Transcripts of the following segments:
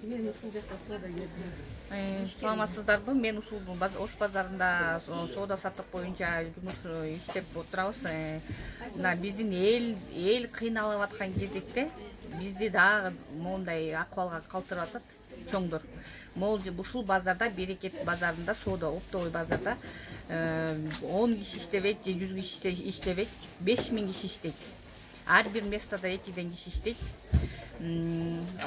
Мен ушул жакта соода жүрдүм. Саламатсыздарбы? Мен ушул Ош базарында соода саттык боюнча жумуш иштеп отурабыз. Мына биздин эл кыйналып аткан кезекте бизди дагы моундай акыбалга калтырып атат чоңдор. Могул ушул базарда, Берекет базарында, соода оптовый базарда 10 киши иштебейт же 100 киши иштебейт, 5000 киши иштейт. Ар бир местада 2ден киши иштейт.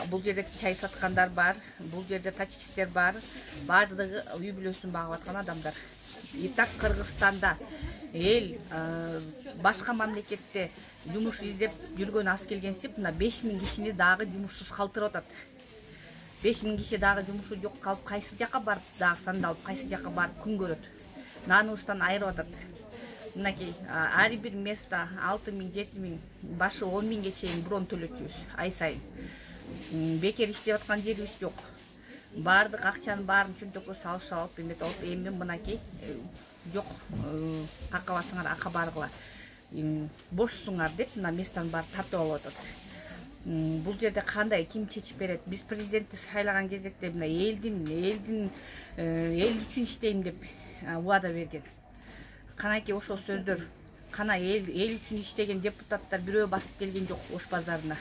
Бул жерде чай саткандар бар, бул жерде тачкистер бар, баардыгы үй бүлөсүн багып аткан адамдар. И так Кыргызстанда эл башка мамлекетте жумуш издеп жүргөн аз келгенсип, мына 5000 кишини дагы жумушсуз калтырып атат. 5000 киши дагы жумушу жок калып, кайсы жака барып дагы сандалып, кайсы жака барып күн көрөт. Наныбыздан айырып атат. Мынакей, ар бир место 6000, 7000, башы 10.000ге чейин брон төлөчүбүз ай сайын. Бекер иштеп аткан жерибиз жок. Баардык акчанын баарын чөнтөккө салышып алып, эметип алып, эми мынакей жок, какабасыңар акка баргыла. Бошсуңар деп мына местанын баарын тартып алып атат. Бул жерде кандай, ким чечип берет? Биз президентти сайлаган кезекте мына эл үчүн иштейм деп убада берген. Канаки ошол сөздөр, кана эл үчүн иштеген депутаттар бирөө басып келген жок Ош базарына.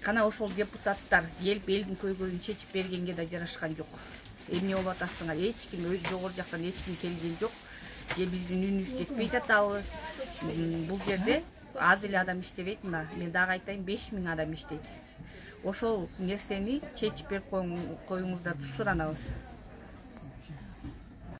Кана ошол депутаттар келип элдин көйгөйүн чечип бергенге да жарашкан жок. Эмне болуп атасыңар? Эч ким жогору жактан эч ким келген жок. Же биздин үнүбүз жетпей жатабы? Бул жерде аз эле адам иштебейт, мына мен дагы айтайын, 5000 адам иштейт. Ошол нерсени чечип берип коюңуздар деп суранабыз.